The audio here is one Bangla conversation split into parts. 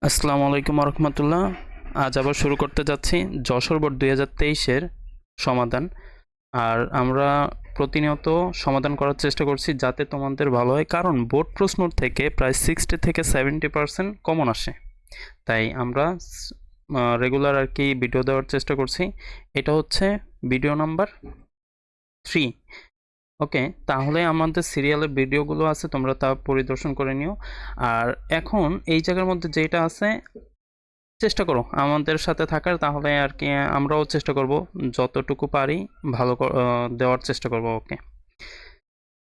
আসসালামু আলাইকুম রহমতুল্লাহ। আজ আবার শুরু করতে যাচ্ছি যশোর বোর্ড 2023-এর সমাধান। আর আমরা প্রতিনিয়ত সমাধান করার চেষ্টা করছি যাতে তোমাদের ভালো হয়, কারণ বোর্ড প্রশ্ন থেকে প্রায় 60 থেকে 70% কমন আসে। তাই আমরা রেগুলার আর কি ভিডিও দেওয়ার চেষ্টা করছি। এটা হচ্ছে ভিডিও নাম্বার 3। ওকে, তাহলে আমাদের সিরিয়ালের ভিডিওগুলো আছে, তোমরা তা পরিদর্শন করে নিও। আর এখন এই জায়গার মধ্যে যেটা আছে, চেষ্টা করো আমাদের সাথে থাকার, তাহলে আর কি আমরাও চেষ্টা করব যতটুকু পারি ভালো দেওয়ার চেষ্টা করব। ওকে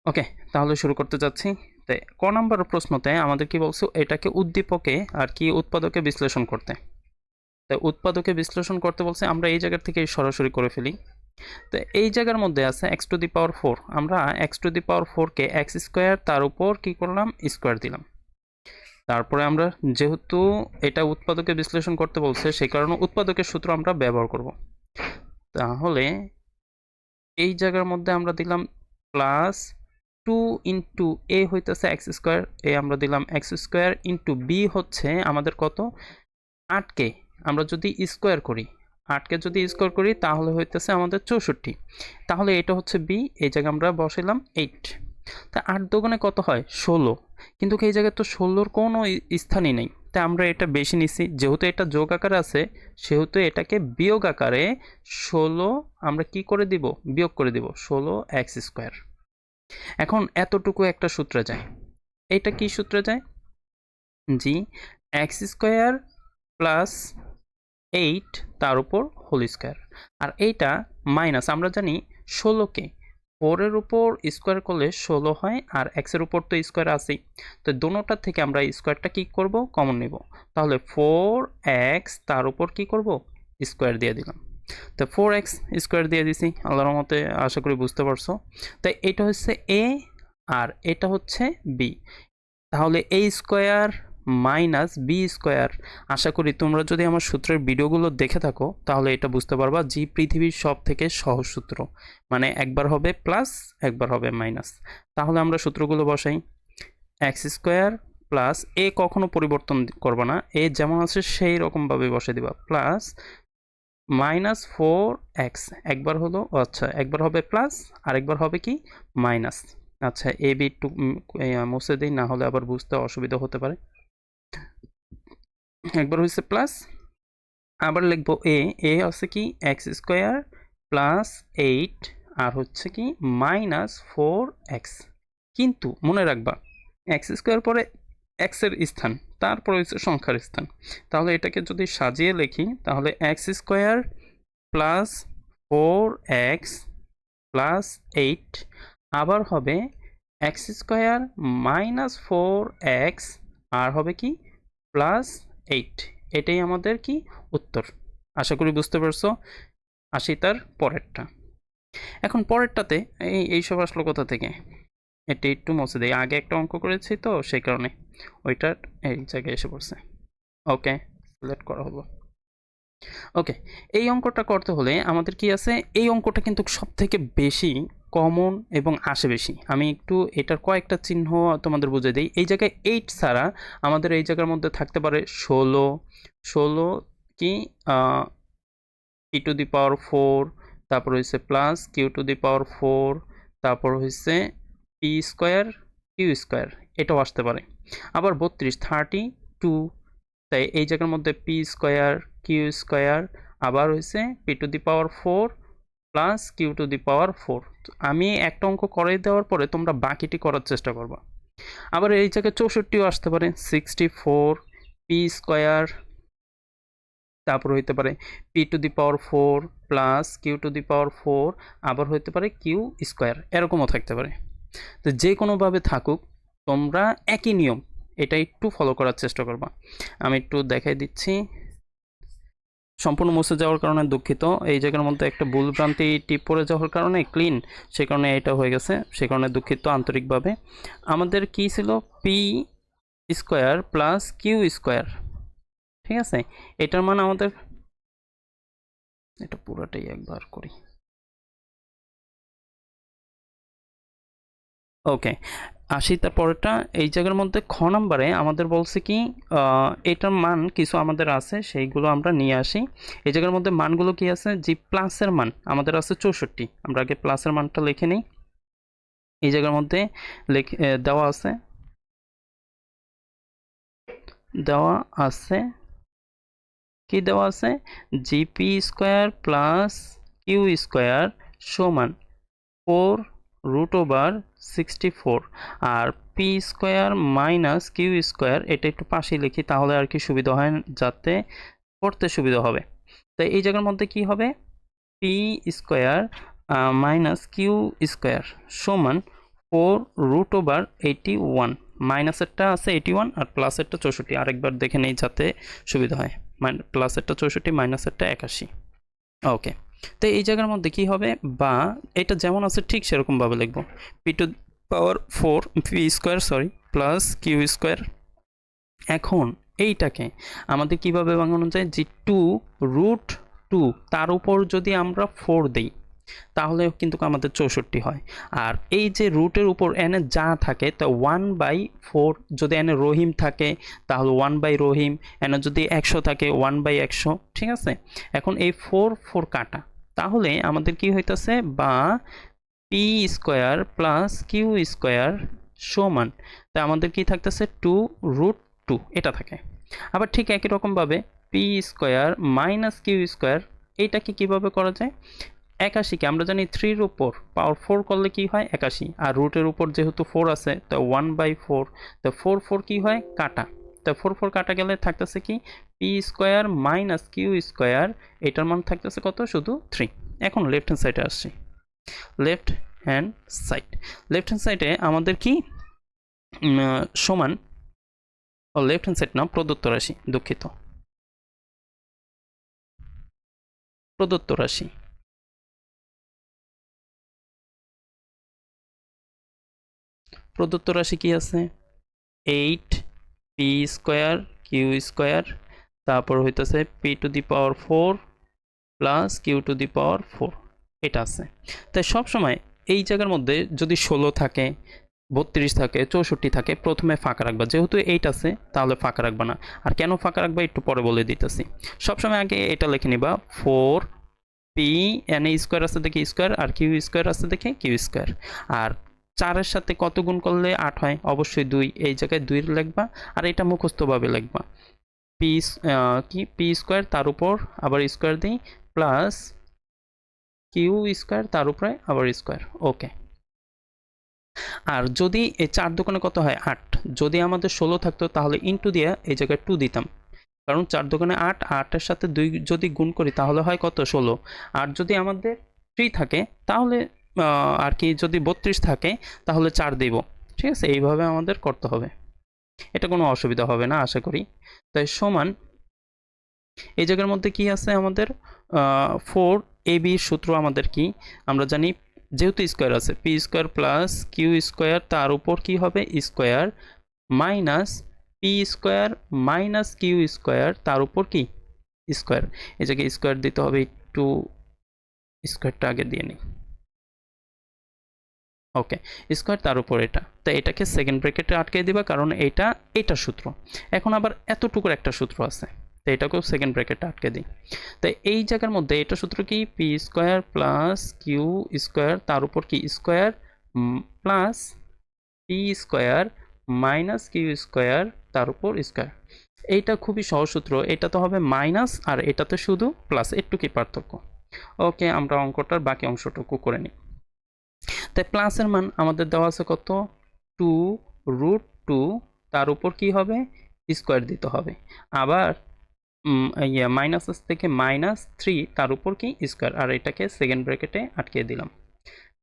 ওকে, তাহলে শুরু করতে যাচ্ছি। তাই ক নাম্বার প্রশ্নতে আমাদের কি বলছো, এটাকে উদ্দীপকে আর কি উৎপাদকে বিশ্লেষণ করতে। তাই উৎপাদকে বিশ্লেষণ করতে বলছে, আমরা এই জায়গার থেকে সরাসরি করে ফেলি। তো এই জায়গার মধ্যে আছে এক্স টু দি পাওয়ার 4, আমরা এক্স টু দি পাওয়ার 4কে এক্স স্কোয়ার তার উপর কি করলাম, স্কোয়ার দিলাম। তারপরে আমরা যেহেতু এটা উৎপাদকে বিশ্লেষণ করতে বলছে, সেই কারণে উৎপাদকের সূত্র আমরা ব্যবহার করব। তাহলে এই জায়গার মধ্যে আমরা দিলাম প্লাস 2 ইন্টু এ হইতেছে এক্স স্কোয়ার, এ আমরা দিলাম এক্স স্কোয়ার ইন্টু বি হচ্ছে আমাদের কত, 8কে আমরা যদি স্কোয়ার করি, 8কে যদি স্কোয়ার করি তাহলে হইতেছে আমাদের 64। তাহলে এটা হচ্ছে বি, এই জায়গায় আমরা বসাইলাম 8। তা 8 দোকানে কত হয়, 16। কিন্তু এই জায়গায় তো 16-র কোনো স্থানই নেই, তাই আমরা এটা বেশি নিছি। যেহেতু এটা যোগ আকারে আছে, সেহেতু এটাকে বিয়োগ আকারে 16 আমরা কি করে দিব, বিয়োগ করে দিব 16 এক্স স্কোয়ার। এখন এতটুকু একটা সূত্রে যায়। এটা কি সূত্রে যায়, জি, এক্স স্কোয়ার প্লাস 8 তার উপর হোল স্কোয়ার। আর এইটা মাইনাস, আমরা জানি 16কে 4-এর উপর স্কোয়ার করলে 16 হয়, আর এক্সের উপর তো স্কোয়ার আছেই। তো দোনোটার থেকে আমরা স্কোয়ারটা কি করব, কমন নেব। তাহলে 4x তার উপর কি করব, স্কোয়ার দিয়ে দিলাম। তো 4x স্কোয়ার দিয়ে দিছি, আল্লাহর রহমতে আশা করি বুঝতে পারছো। তাই এটা হচ্ছে a আর এটা হচ্ছে b। তাহলে a square minus b square, আশা করি তোমরা যদি আমার সূত্রের ভিডিওগুলো দেখে থাকো তাহলে এটা বুঝতে পারবা যে পৃথিবীর সব থেকে সহজ সূত্র, মানে একবার হবে প্লাস একবার হবে মাইনাস। তাহলে আমরা সূত্রগুলো বসাই। এক্স স্কোয়ার প্লাস এ কখনো পরিবর্তন করবা না, এ যেমন আছে সেই রকমভাবে বসে দিবা, প্লাস মাইনাস 4x, একবার হলো, আচ্ছা একবার হবে প্লাস আর একবার হবে কি মাইনাস। আচ্ছা এ বি একটু মুছে দিই, না হলে আবার বুঝতে অসুবিধা হতে পারে। একবার হয়েছে প্লাস, আবার লিখবো এ, এ হচ্ছে কি এক্স স্কোয়ার প্লাস 8 আর হচ্ছে কি মাইনাস 4x। কিন্তু মনে রাখবা এক্স স্কোয়ার পরে এক্সের স্থান, তারপরে হচ্ছে সংখ্যার স্থান। তাহলে এটাকে যদি সাজিয়ে লিখি তাহলে x square plus 4x plus 8, আবার হবে এক্স স্কোয়ার মাইনাস 4x আর হবে কি প্লাস 8। এটাই আমাদের কি উত্তর। আশা করি বুঝতে পারছো। আসি তার পরেরটা। এখন পরেরটাতে এইসব আসলো কোথা থেকে, এটা একটু মুছে দেই, আগে একটা অঙ্ক করেছি তো সেই কারণে ওইটা এই জায়গায় এসে পড়ছে। ওকে, সিলেক্ট করা হলো। ওকে, এই অঙ্কটা করতে হলে আমাদের কি আছে, এই অঙ্কটা কিন্তু সব থেকে বেশি কমন এবং আসে বেশি। আমি একটু এটার কয়েকটা চিহ্ন তোমাদের বুঝে দিই। এই জায়গায় 8 ছাড়া আমাদের এই জায়গার মধ্যে থাকতে পারে 16, 16 কি ই টু দি পাওয়ার 4, তারপর হচ্ছে plus q to the power 4, তারপর হচ্ছে পি স্কোয়ার কিউ স্কোয়ার, এটাও আসতে পারে। আবার 32, 32, তাই এই জায়গার মধ্যে পি স্কোয়ার কিউ স্কোয়ার, আবার হয়েছে p to the power 4 plus q to the power 4। আমি একটা অঙ্ক করে দেওয়ার পরে তোমরা বাকিটি করার চেষ্টা করবা। আবার এই জায়গায় 64ও আসতে পারে, 64 পি স্কোয়ার, তারপর হইতে পারে p to the power 4 plus q to the power 4, আবার হইতে পারে কিউ স্কোয়ার, এরকমও থাকতে পারে। তো যে কোনোভাবে থাকুক তোমরা একই নিয়ম এটা একটু ফলো করার চেষ্টা করবা। আমি একটু দেখাই দিচ্ছি। সম্পূর্ণ মুছে যাওয়ার কারণে দুঃখিত, এই জায়গার মধ্যে একটা ভুল ভ্রান্তি টিপ পড়ে যাওয়ার কারণে ক্লিন, সে কারণে এটা হয়ে গেছে, সে কারণে দুঃখিত আন্তরিকভাবে। আমাদের কি ছিল, p square plus q square, ঠিক আছে। এটার মানে আমাদের, এটা পুরোটাই একবার করি। ওকে, আসি তারপরেরটা, এই জায়গার মধ্যে খ নাম্বারে আমাদের বলছে কি এটার মান কিছু আমাদের আছে, সেইগুলো আমরা নিয়ে আসি। এই জায়গার মধ্যে মানগুলো কি আছে, জি প্লাসের মান আমাদের আছে 64। আমরা আগে প্লাসের মানটা লিখে নিই। এই জায়গার মধ্যে দেওয়া আছে, দেওয়া আছে কি দেওয়া আছে, জিপি স্কোয়ার প্লাস কিউ স্কোয়ার সমান 4√64, আর p square minus q square, এটা একটু পাশে লিখি তাহলে আর কি সুবিধা হয়, যাতে পড়তে সুবিধা হবে। তাই এই জায়গার মধ্যে কি হবে, p square minus q square সমান 4√81। মাইনাসেরটা আছে 81 আর প্লাসেরটা 64। আরেকবার দেখে নেই যাতে সুবিধা হয়। প্লাসেরটা 64, মাইনাসেরটা 81। ওকে, তো এই জায়গার মধ্যে কি হবে, বা এটা যেমন আছে ঠিক সেরকমভাবে লিখব, p⁴ p square plus q square. এখন এইটাকে আমাদের কিভাবে বানানো যায়, যে 2√2 তার উপর যদি আমরা 4 দিই তাহলে কিন্তু আমাদের 64 হয়। আর এই যে রুটের উপর এনে যা থাকে তা 1/4, যদি এনে রহিম থাকে তাহলে 1/রহিম, এনে যদি 100 থাকে 1/100। ঠিক আছে, এখন এই 4 কাটা, তাহলে আমাদের কি হইতেছে, বা p square plus q square সমান, তাই আমাদের কি থাকতেছে 2√2 এটা থাকে। আবার ঠিক একই রকমভাবে p square minus q square, এইটাকে কীভাবে করা যায়, 81কে আমরা জানি 3-র উপর পাওয়ার 4 করলে কি হয় 81, আর রুটের উপর যেহেতু 4 আছে তো 1/4, তো 4 কি হয় কাটা, তো 4 কাটা গেলে থাকতেছে কি p square minus q square, এটার মান থাকতেছে কত, শুধু 3। এখন লেফট হ্যান্ড সাইডে আসছি, left hand side, left hand সাইডে আমাদের কি সমান, ও লেফট হ্যান্ড সাইড না, প্রদত্ত রাশি, দুঃখিত, প্রদত্ত রাশি, প্রদত্ত রাশি কি আছে, 8 পি স্কোয়ার কিউ স্কোয়ার, তারপর হইতেছে p⁴ প্লাস q⁴, এটা আছে। তাই সবসময় এই জায়গার মধ্যে যদি 16 থাকে, 32 থাকে, 64 থাকে, প্রথমে ফাঁকা রাখবা, যেহেতু 8 আছে তাহলে ফাঁকা রাখবা না। আর কেন ফাঁকা রাখবা একটু পরে বলে দিতেছি। সবসময় আগে এটা লিখে নিবা, 4 পি এন স্কোয়ার আছে দেখে স্কোয়ার, আর কিউ স্কোয়ার আছে দেখে কিউ স্কোয়ার। আর 4-এর সাথে কত গুণ করলে 8 হয়, অবশ্যই 2, এই জায়গায় 2 লিখবা। আর এটা মুখস্থভাবে লিখবা, পি কি পি স্কোয়ার তার উপর আবার স্কোয়ার দিই, প্লাস কিউ স্কোয়ার তার উপরে আবার স্কোয়ার। ওকে, আর যদি এই 4 দোকানে কত হয় 8, যদি আমাদের 16 থাকতো তাহলে ইন্টু দিয়ে এই জায়গায় 2 দিতাম, কারণ 4 দোকানে 8, 8-এর সাথে 2 যদি গুণ করি তাহলে হয় কত 16। আর যদি আমাদের 3 থাকে তাহলে আর কি, যদি 32 থাকে তাহলে 4 দিব। ঠিক আছে, এইভাবে আমাদের করতে হবে, এটা কোনো অসুবিধা হবে না আশা করি। তাই সমান, এই জায়গার মধ্যে কি আছে আমাদের, 4ab সূত্র আমাদের কি, আমরা জানি যেহেতু স্কোয়ার আছে, p square plus q square তার উপর কি হবে square, minus p square minus q square তার উপর কি স্কোয়ার। এই জায়গায় স্কোয়ার দিতে হবে, একটু স্কোয়ারটা আগে দিয়ে নিই। ওকে, স্কোয়ার তার উপর এটা, তো এটাকে সেকেন্ড ব্র্যাকেটে আটকে দিবা, কারণ এটা সূত্র। এখন আবার এতটুকুর একটা সূত্র আছে, তো এটাকেও সেকেন্ড ব্র্যাকেটে আটকে দিই। তো এই জায়গার মধ্যে এটা সূত্র কি, p square plus q square তার উপর কি square, plus p square minus q square তার উপর স্কোয়ার। এইটা খুবই সহজ সূত্র, এটা তো হবে মাইনাস আর এটাতে শুধু প্লাস, একটু কি পার্থক্য। ওকে, আমরা অঙ্কটার বাকি অংশটুকু করে নিই। তাই প্লাসের মান আমাদের দেওয়া আছে কত, 2√2, তার উপর কি হবে স্কোয়ার দিতে হবে। আবার মাইনাস থেকে -3 তার উপর কি স্কোয়ার, আর এটাকে সেকেন্ড ব্র্যাকেটে আটকে দিলাম।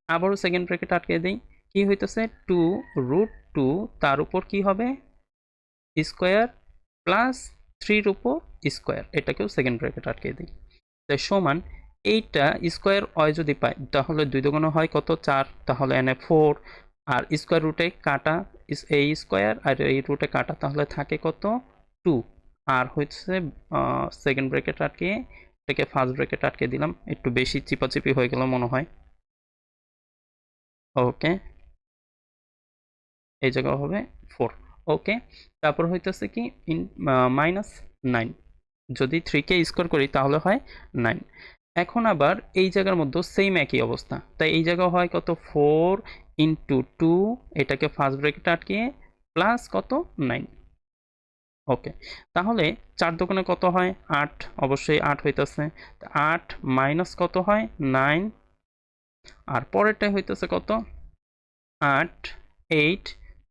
আবারও সেকেন্ড ব্র্যাকেটে আটকে দিই, কি হইতেছে 2√2 তার উপর কি হবে স্কোয়ার, প্লাস 3-র উপর স্কোয়ার, এটাকেও সেকেন্ড ব্র্যাকেট আটকে দিই। তাই সমান, এইটা স্কোয়ার হয় যদি পাই তাহলে 2 দুগুণ হয় কত 4, তাহলে এনে 4, আর স্কোয়ার রুটে কাটা এই স্কোয়ার আর এই রুটে কাটা, তাহলে থাকে কত 2, আর হচ্ছে সেকেন্ড ব্র্যাকেট আটকে এটাকে ফার্স্ট ব্র্যাকেট আটকে দিলাম, একটু বেশি চিপাচিপি হয়ে গেল মনে হয়। ওকে, এই জায়গা হবে 4। ওকে, তারপর হইতেছে কি -9, যদি 3কে স্কোয়ার করি তাহলে হয় 9। এখন আবার এই জায়গার মধ্যে সেম একই অবস্থা, তাই এই জায়গা হয় কত 4 ইন্টু 2, এটাকে ফার্স্ট ব্র্যাকেটে আটকিয়ে প্লাস কত 9। ওকে, তাহলে 4 দোকানে কত হয় 8, অবশ্যই 8 হইতেছে। 8 মাইনাস কত হয় 9, আর পরেরটাই হইতেছে কত 8 8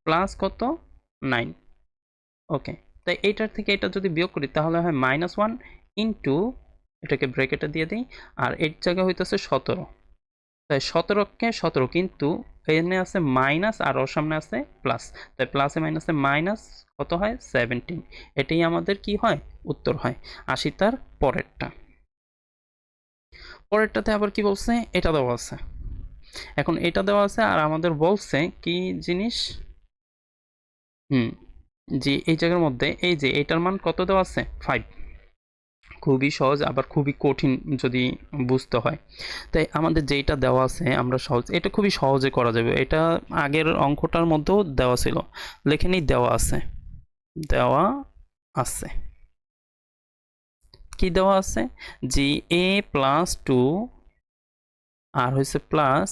প্লাস কত 9। ওকে, তাই এইটার থেকে এটা যদি বিয়োগ করি তাহলে হয় -1 ইন্টু, এটাকে ব্র্যাকেটে দিয়ে দিই, আর এর জায়গা হইতেছে 17। তাই 17কে 17, কিন্তু এখানে আছে মাইনাস আর ওর সামনে আছে প্লাস, তাই প্লাসে মাইনাসে মাইনাস কত হয় 17। এটাই আমাদের কি হয় উত্তর হয়। আসি তার পরেরটাতে আবার কি বলছে, এটা দেওয়া আছে। এখন এটা দেওয়া আছে আর আমাদের বলছে কি জিনিস, জি এই জায়গার মধ্যে এই যে এটার মান কত দেওয়া আছে 5। খুবই সহজ, আবার খুবই কঠিন যদি বুঝতে হয়। তাই আমাদের যেইটা দেওয়া আছে আমরা সহজ, এটা খুবই সহজে করা যাবে। এটা আগের অঙ্কটার মধ্যেও দেওয়া ছিল, লেখে নেই দেওয়া আছে, দেওয়া আছে। কি দেওয়া আছে, জি a প্লাস 2 আর হয়েছে প্লাস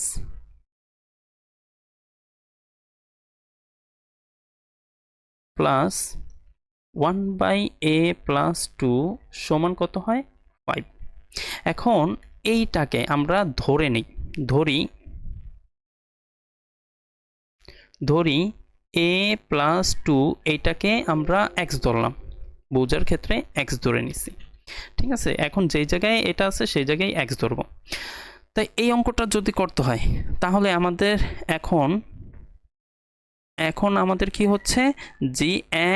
প্লাস 1/a প্লাস 2 সমান কত হয় 5। এখন এইটাকে আমরা ধরে নিই, ধরি a প্লাস 2, এইটাকে আমরা x ধরলাম, বোঝার ক্ষেত্রে x ধরে নিছি। ঠিক আছে, এখন যেই জায়গায় এটা আছে সেই জায়গায় x ধরবো। তাই এই অঙ্কটা যদি করতে হয় তাহলে আমাদের এখন আমাদের কি হচ্ছে, জি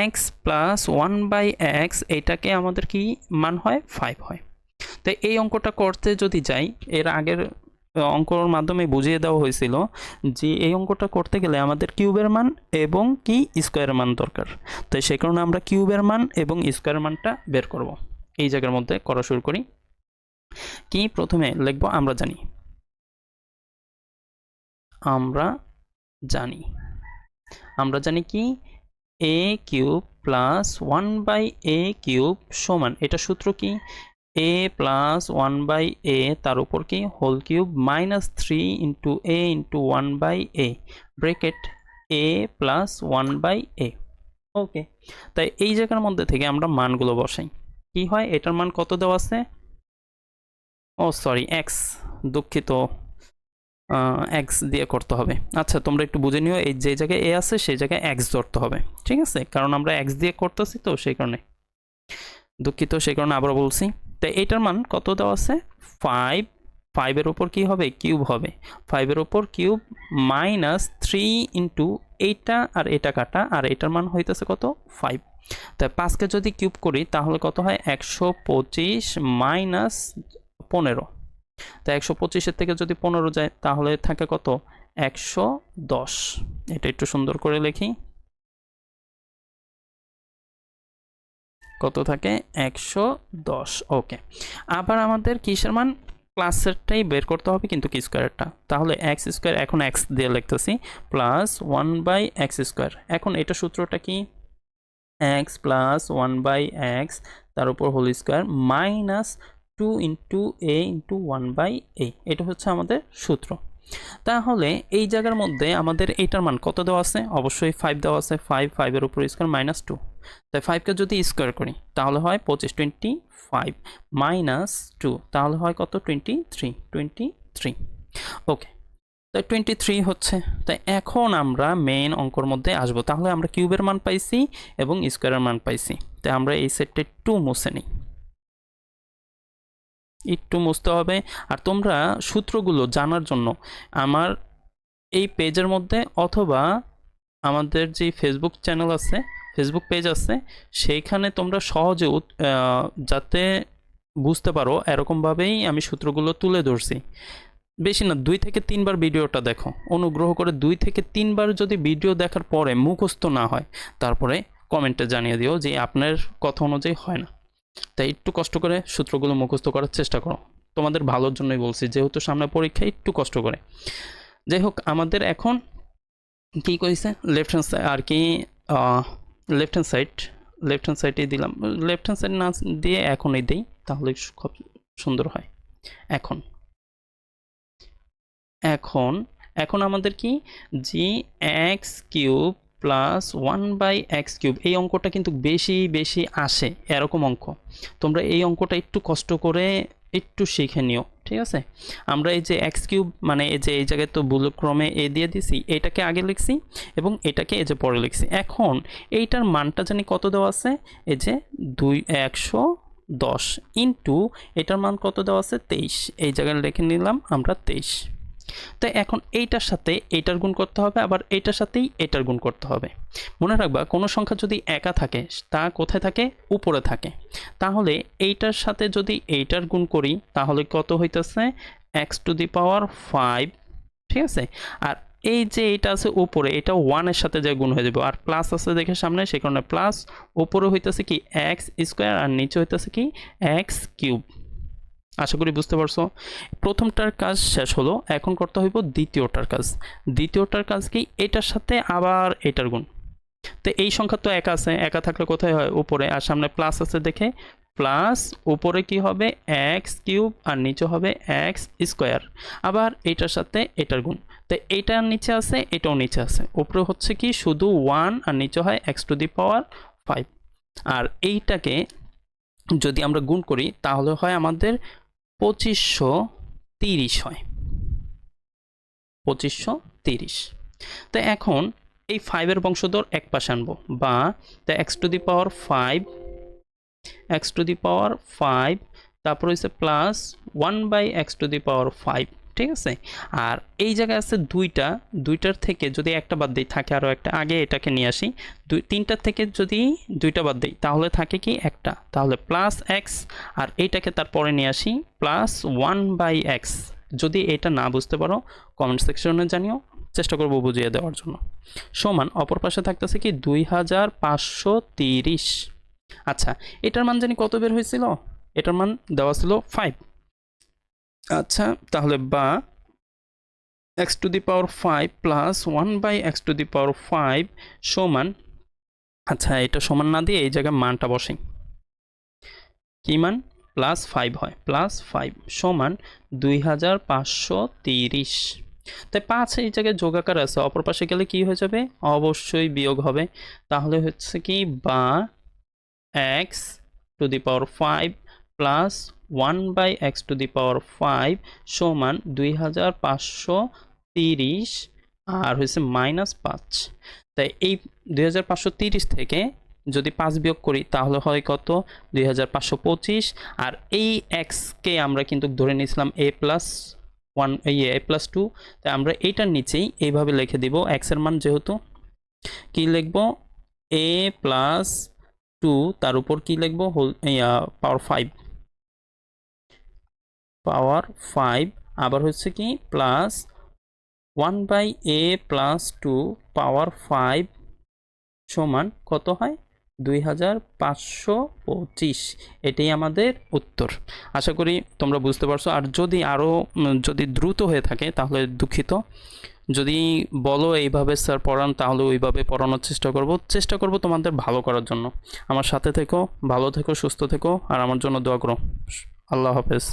x প্লাস 1/x, এইটাকে আমাদের কি মান হয় 5 হয়। তাই এই অঙ্কটা করতে যদি যাই, এর আগের অঙ্কর মাধ্যমে বুঝিয়ে দেওয়া হয়েছিল যে এই অঙ্কটা করতে গেলে আমাদের কিউবের মান এবং কি স্কোয়ারের মান দরকার। তাই সেই কারণে আমরা কিউবের মান এবং স্কোয়ারের মানটা বের করব। এই জায়গার মধ্যে করা শুরু করি। কি প্রথমে লিখব, আমরা জানি কি a cube plus 1/a cube সমান, এটা সূত্র কি a প্লাস 1/a তার উপর কি whole cube minus 3 into a into 1/a bracket a plus 1/a। Okay, তাই এই জায়গার মধ্যে থেকে আমরা মানগুলো বসাই। কি হয়, এটার মান কত দেওয়া আছে, ও সরি এক্স, দুঃখিত, এক্স দিয়ে করতে হবে। আচ্ছা তোমরা একটু বুঝে নিও, এই যে জায়গায় এ আছে সেই জায়গায় এক্স ধরতে হবে, ঠিক আছে, কারণ আমরা এক্স দিয়ে করতেছি তো সেই কারণে, দুঃখিত, সেই কারণে আবার বলছি। তাই এইটার মান কত দেওয়া আছে 5, 5-এর উপর কি হবে কিউব হবে, 5-এর উপর কিউব মাইনাস 3 ইন্টু এইটা আর এটা কাটা, আর এটার মান হইতেছে কত 5। তাই 5কে যদি কিউব করি তাহলে কত হয় 125 মাইনাস 15। তাই 125-এর থেকে যদি 15 যায় তাহলে থাকে কত 110। এটা একটু সুন্দর করে লিখি, কত থাকে 110। ওকে, আবার আমাদের কিসের মান প্লাসেরটাই বের করতে হবে, কিন্তু কি স্কোয়ারটা, তাহলে এক্স স্কোয়ার, এখন এক্স দিয়ে লিখতেছি প্লাস 1/x স্কোয়ার। এখন এটা সূত্রটা কি এক্স প্লাস 1/x তার উপর whole square minus 2 into a into 1/a, এটা হচ্ছে আমাদের সূত্র। তাহলে এই জায়গার মধ্যে আমাদের এইটার মান কত দেওয়া আছে, অবশ্যই 5 দেওয়া আছে, 5-5-এর উপর স্কোয়ার মাইনাস 2। তাই 5কে যদি স্কোয়ার করি তাহলে হয় 25 মাইনাস 2, তাহলে হয় কত 23। ওকে, তাই 23 হচ্ছে। তাই এখন আমরা মেইন অঙ্কর মধ্যে আসবো। তাহলে আমরা কিউবের মান পাইছি এবং স্কোয়ারের মান পাইছি। তাই আমরা এই সেটটা একটু মুছে নিই, একটু মুছতে হবে। আর তোমরা সূত্রগুলো জানার জন্য আমার এই পেজের মধ্যে অথবা আমাদের যে ফেসবুক চ্যানেল আছে, ফেসবুক পেজ আছে, সেইখানে তোমরা সহজে যাতে বুঝতে পারো এরকমভাবেই আমি সূত্রগুলো তুলে ধরছি। বেশি না, 2 থেকে 3 বার ভিডিওটা দেখো, অনুগ্রহ করে 2 থেকে 3 বার যদি ভিডিও দেখার পরে মুখস্থ না হয় তারপরে কমেন্টে জানিয়ে দিও যে আপনার কথা অনুযায়ী হয় না। তাই একটু কষ্ট করে সূত্রগুলো মুখস্থ করার চেষ্টা করো, তোমাদের ভালোর জন্যই বলছি, যেহেতু সামনে পরীক্ষা, একটু কষ্ট করে। যাই হোক, আমাদের এখন কী কইছে লেফট হ্যান্ড সাইড আর কি, লেফট হ্যান্ড সাইডে দিলাম, লেফট হ্যান্ড সাইড না দিয়ে এখনই দিই তাহলে খুব সুন্দর হয়। এখন এখন এখন আমাদের কি জি এক্স কিউব প্লাস 1/x³ এই অঙ্কটা কিন্তু বেশি বেশি আসে, এরকম অঙ্ক তোমরা এই অঙ্কটা একটু কষ্ট করে একটু শিখে নিও, ঠিক আছে। আমরা এই যে x³ মানে এই যে এই জায়গায় তো ভুলক্রমে এ দিয়ে দিছি, এটাকে আগে লিখছি এবং এটাকে এই যে পরে লিখছি। এখন এইটার মানটা জানি কত দেওয়া আছে, এই যে 110 ইন্টু এটার মান কত দেওয়া আছে 23, এই জায়গায় লিখে নিলাম আমরা 23। তো এখন এইটার সাথে এইটার গুণ করতে হবে, আবার এইটার সাথেই এটার গুণ করতে হবে। মনে রাখবা কোনো সংখ্যা যদি একা থাকে তা কোথায় থাকে, উপরে থাকে। তাহলে এইটার সাথে যদি এইটার গুণ করি তাহলে কত হইতেছে x⁵, ঠিক আছে। আর এই যে এটা আছে উপরে, এটা 1-এর সাথে যে গুণ হয়ে যাবে, আর প্লাস আছে দেখে সামনে, সে কারণে প্লাস, উপরে হইতেছে কি x² আর নিচে হইতেছে কি x³। আশা করি বুঝতে পারছো। প্রথমটার কাজ শেষ হলো, এখন করতে হইব দ্বিতীয়টার কাজ। দ্বিতীয়টার কাজ কি, এটার সাথে আবার এটার গুণ। তো এই সংখ্যা তো একা আছে, একা থাকলে কোথায় হয়, উপরে, আর সামনে প্লাস আছে দেখে প্লাস, উপরে কি হবে x³ আর নিচে হবে x², আবার এটার সাথে এটার গুণ। তো এইটার নিচে আছে, এটাও নিচে আছে, উপরে হচ্ছে কি শুধু 1 আর নিচে হয় x⁵। আর এইটাকে যদি আমরা গুণ করি তাহলে হয় আমাদের 2530 হয়, 2530। তো এখন এই 5-এর বংশধর এক পাশে আনবো, বা তো x⁵, তারপর হচ্ছে প্লাস 1/x⁵, ঠিক আছে। আর এই জায়গায় আছে দুইটার থেকে যদি একটা বাদ দিই থাকে আরও একটা, আগে এটাকে নিয়ে আসি, তিনটার থেকে যদি দুইটা বাদ দিই তাহলে থাকে কি একটা, তাহলে প্লাস এক্স, আর এইটাকে তারপরে নিয়ে আসি প্লাস 1/x। যদি এটা না বুঝতে পারো কমেন্ট সেকশনে জানিও, চেষ্টা করবো বুঝিয়ে দেওয়ার জন্য। সমান অপর পাশে থাকতেছে কি 2530। আচ্ছা, এটার মান জানি কত বের হয়েছিল, এটার মান দেওয়া ছিল 5। আচ্ছা, তাহলে বা x⁵ প্লাস 1/x⁵ সমান, আচ্ছা এটা সমান না দিয়ে এই জায়গায় মানটা বসাই, কি মান, +5 হয়, +5 সমান 2530। তাই 5 এই জায়গায় যোগ আকার আছে, অপর পাশে গেলে কি হয়ে যাবে, অবশ্যই বিয়োগ হবে। তাহলে হচ্ছে কি বা x⁵ প্লাস 1/x⁵ সমান 2530 আর হয়েছে -5। তাই এই 2530 থেকে যদি 5 বিয়োগ করি তাহলে হয় কত, 2525। আর এই এক্সকে আমরা কিন্তু ধরে নিয়েছিলাম a+1 এই a+2, তাই আমরা এইটার নিচেই এইভাবে লিখে দিব, এক্সের মান যেহেতু কি লিখব a+2, তার উপর কি লিখব পাওয়ার 5, আবার হচ্ছে কি প্লাস 1/a+2 পাওয়ার 5 সমান কত হয় 2525। এটাই আমাদের উত্তর। আশা করি তোমরা বুঝতে পারছো। আর যদি আরও যদি দ্রুত হয়ে থাকে তাহলে দুঃখিত, যদি বলো এইভাবে স্যার পড়ান তাহলে ওইভাবে পড়ানোর চেষ্টা করব তোমাদের ভালো করার জন্য। আমার সাথে থেকো, ভালো থেকো, সুস্থ থেকো, আর আমার জন্য দোয়া করো। আল্লাহ হাফেজ।